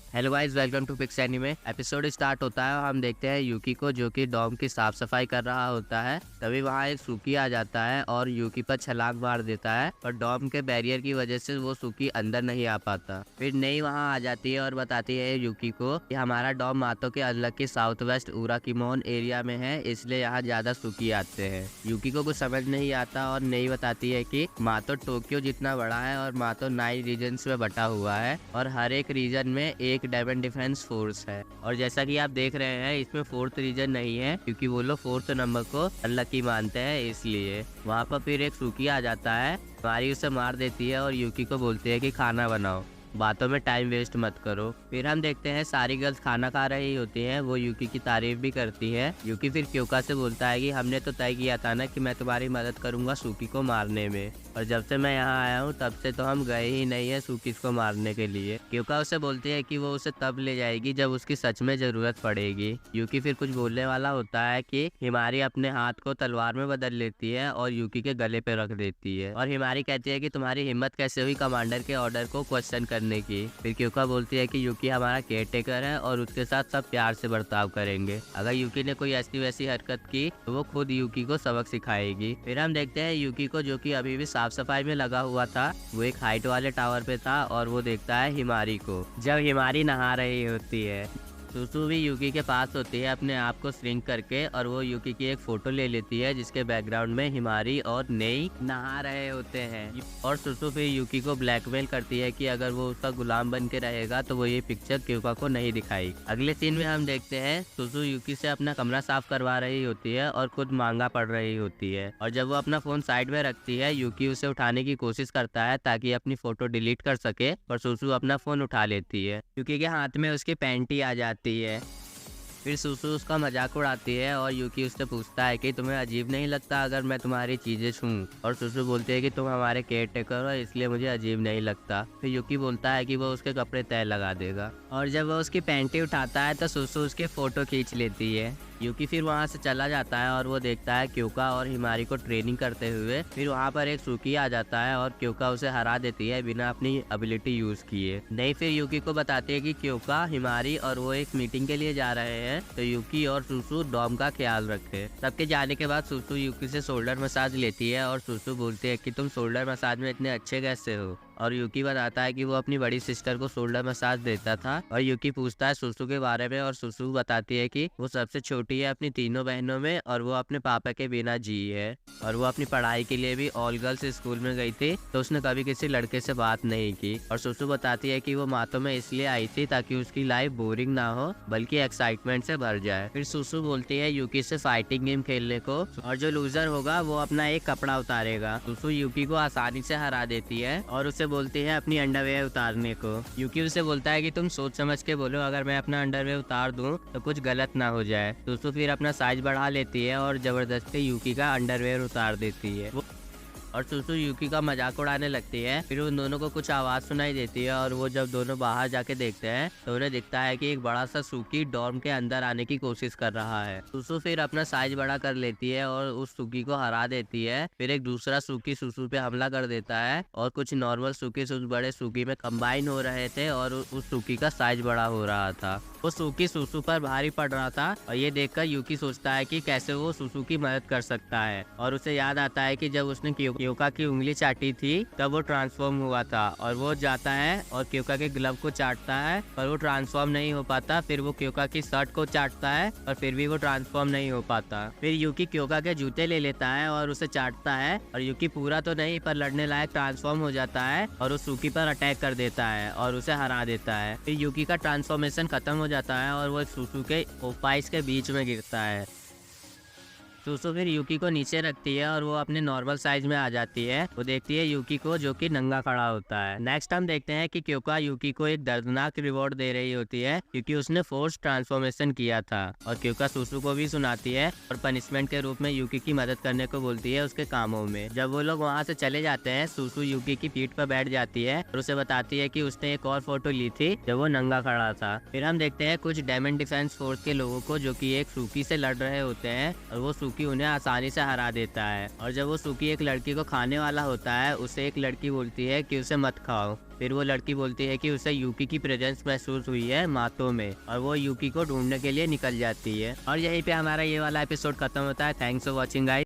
Hello guys, welcome to Pix Anime. Episode start होता है और हम देखते हैं यूकी को जो कि डॉम की साफ सफाई कर रहा होता है। तभी वहाँ एक सुकी आ जाता है और यूकी पर छलांग मार देता है, पर डॉम के बैरियर की वजह से वो सुकी अंदर नहीं आ पाता। फिर नई वहाँ आ जाती है और बताती है यूकी को कि हमारा डॉम मातो के अलग के साउथ वेस्ट उराकिमोन एरिया में है, इसलिए यहाँ ज्यादा सुकी आते हैं। यूकी को कुछ समझ नहीं आता और नई बताती है कि मातो टोक्यो जितना बड़ा है और मातो 9 रीजन्स में बटा हुआ है और हर एक रीजन में एक डायमंड डिफेंस फोर्स है। और जैसा कि आप देख रहे हैं, इसमें 4th रीजन नहीं है क्योंकि वो लोग 4th नंबर को अनलकी मानते हैं, इसलिए वहाँ पर फिर एक सुकी आ जाता है। मारी उसे मार देती है और यूकी को बोलती है कि खाना बनाओ, बातों में टाइम वेस्ट मत करो। फिर हम देखते हैं सारी गर्ल्स खाना खा रही होती हैं, वो यूकी की तारीफ भी करती है। यूकी फिर क्योका से बोलता है कि हमने तो तय किया था ना कि मैं तुम्हारी मदद करूंगा सुकी को मारने में, और जब से मैं यहाँ आया हूँ तब से तो हम गए ही नहीं है सुकी को मारने के लिए। क्योका उसे बोलती है कि वो उसे तब ले जाएगी जब उसकी सच में जरूरत पड़ेगी। यूकी फिर कुछ बोलने वाला होता है कि हिमारी अपने हाथ को तलवार में बदल लेती है और यूकी के गले पे रख देती है, और हिमारी कहती है कि तुम्हारी हिम्मत कैसे हुई कमांडर के ऑर्डर को क्वेश्चन करने की। फिर क्योका बोलती है कि यूकी हमारा केयरटेकर है और उसके साथ सब प्यार से बर्ताव करेंगे। अगर यूकी ने कोई ऐसी वैसी हरकत की तो वो खुद यूकी को सबक सिखाएगी। फिर हम देखते हैं यूकी को जो कि अभी भी साफ सफाई में लगा हुआ था, वो एक हाइट वाले टावर पे था और वो देखता है हिमारी को जब हिमारी नहा रही होती है। सुसु भी यूकी के पास होती है अपने आप को श्रिंक करके, और वो यूकी की एक फोटो ले लेती है जिसके बैकग्राउंड में हिमारी और नेई नहा रहे होते हैं। और सुसु फिर यूकी को ब्लैकमेल करती है कि अगर वो उसका गुलाम बन के रहेगा तो वो ये पिक्चर क्योका को नहीं दिखाई। अगले सीन में हम देखते हैं सुसु यूकी से अपना कमरा साफ करवा रही होती है और खुद मांगा पढ़ रही होती है, और जब वो अपना फोन साइड में रखती है यूकी उसे उठाने की कोशिश करता है ताकि अपनी फोटो डिलीट कर सके, पर सुसु अपना फोन उठा लेती है। यूकी के हाथ में उसकी पैंटी आ जाती है। फिर सुसु उसका मजाक उड़ाती है और यूकी उससे पूछता है कि तुम्हें अजीब नहीं लगता अगर मैं तुम्हारी चीजें छूऊं, और सुसु बोलती है कि तुम हमारे केयरटेकर हो इसलिए मुझे अजीब नहीं लगता। फिर यूकी बोलता है कि वो उसके कपड़े तय लगा देगा, और जब वो उसकी पैंटी उठाता है तो सुसु उसके फोटो खींच लेती है। यूकी फिर वहाँ से चला जाता है और वो देखता है क्योका और हिमारी को ट्रेनिंग करते हुए। फिर वहाँ पर एक सुकी आ जाता है और क्योका उसे हरा देती है बिना अपनी एबिलिटी यूज किए। नहीं, फिर यूकी को बताती है कि क्योका, हिमारी और वो एक मीटिंग के लिए जा रहे हैं, तो यूकी और सुसु डॉम का ख्याल रखे। सबके जाने के बाद सुसु यूकी से शोल्डर मसाज लेती है और सुसु बोलती है कि तुम शोल्डर मसाज में इतने अच्छे कैसे हो, और यूकी बताता है कि वो अपनी बड़ी सिस्टर को शोल्डर मसाज देता था। और यूकी पूछता है सुसु के बारे में, और सुसु बताती है कि वो सबसे छोटी है अपनी तीनों बहनों में और वो अपने पापा के बिना जी है, और वो अपनी पढ़ाई के लिए भी ऑल गर्ल्स स्कूल में गई थी, तो उसने कभी किसी लड़के से बात नहीं की। और सुसु बताती है कि वो मातो में इसलिए आई थी ताकि उसकी लाइफ बोरिंग ना हो बल्कि एक्साइटमेंट से भर जाए। फिर सुसु बोलती है यूकी से फाइटिंग गेम खेलने को, और जो लूजर होगा वो अपना एक कपड़ा उतारेगा। सुसु यूकी को आसानी से हरा देती है और उसे बोलती है अपनी अंडरवेयर उतारने को। यूकी उसे बोलता है कि तुम सोच समझ के बोलो, अगर मैं अपना अंडरवेयर उतार दूं तो कुछ गलत ना हो जाए। सुसु फिर अपना साइज बढ़ा लेती है और जबरदस्ती यूकी का अंडरवेयर उतार देती है, और सुसु यूकी का मजाक उड़ाने लगती है। फिर उन दोनों को कुछ आवाज सुनाई देती है और वो जब दोनों बाहर जाके देखते हैं तो उन्हें दिखता है कि एक बड़ा सा सुकी डॉर्म के अंदर आने की कोशिश कर रहा है। सुसु फिर अपना साइज बड़ा कर लेती है और उस सुकी को हरा देती है। फिर एक दूसरा सुकी सुसु पे हमला कर देता है और कुछ नॉर्मल सुकी उस बड़े सुकी में कंबाइन हो रहे थे और उस सुकी का साइज बड़ा हो रहा था। वो सुकी सुसु पर भारी पड़ रहा था और ये देखकर यूकी सोचता है कि कैसे वो सुसु की मदद कर सकता है, और उसे याद आता है कि जब उसने क्योका की उंगली चाटी थी तब वो ट्रांसफॉर्म हुआ था, और वो जाता है और क्योका के ग्लव को चाटता है पर वो ट्रांसफॉर्म नहीं हो पाता। फिर वो क्योका की शर्ट को चाटता है और फिर भी वो ट्रांसफॉर्म नहीं हो पाता। फिर यूकी क्योका के जूते ले लेता है और उसे चाटता है, और यूकी पूरा तो नहीं पर लड़ने लायक ट्रांसफॉर्म हो जाता है और उस सुकी पर अटैक कर देता है और उसे हरा देता है। फिर यूकी का ट्रांसफॉर्मेशन खत्म हो जाता है और वो सुसु के ओपाइस के बीच में गिरता है। सुसु फिर यूकी को नीचे रखती है और वो अपने नॉर्मल साइज में आ जाती है। वो देखती है यूकी को जो कि नंगा खड़ा होता है। नेक्स्ट हम देखते हैं कि क्योका यूकी को एक दर्दनाक रिवॉर्ड दे रही होती है क्योंकि उसने फोर्स ट्रांसफॉर्मेशन किया था, और क्योका सुसु को भी सुनाती है और पनिशमेंट के रूप में यूकी की मदद करने को बोलती है उसके कामों में। जब वो लोग वहाँ से चले जाते हैं, सुसु यूकी की पीठ पर बैठ जाती है और उसे बताती है कि उसने एक और फोटो ली थी जब वो नंगा खड़ा था। फिर हम देखते हैं कुछ डायमंड डिफेंस फोर्स के लोगों को जो कि एक सुकी से लड़ रहे होते हैं, और वो सूकी उन्हें आसानी से हरा देता है। और जब वो सूकी एक लड़की को खाने वाला होता है, उसे एक लड़की बोलती है कि उसे मत खाओ। फिर वो लड़की बोलती है कि उसे यूकी की प्रेजेंस महसूस हुई है मातो में, और वो यूकी को ढूंढने के लिए निकल जाती है। और यहीं पे हमारा ये वाला एपिसोड खत्म होता है। Thanks for watching guys.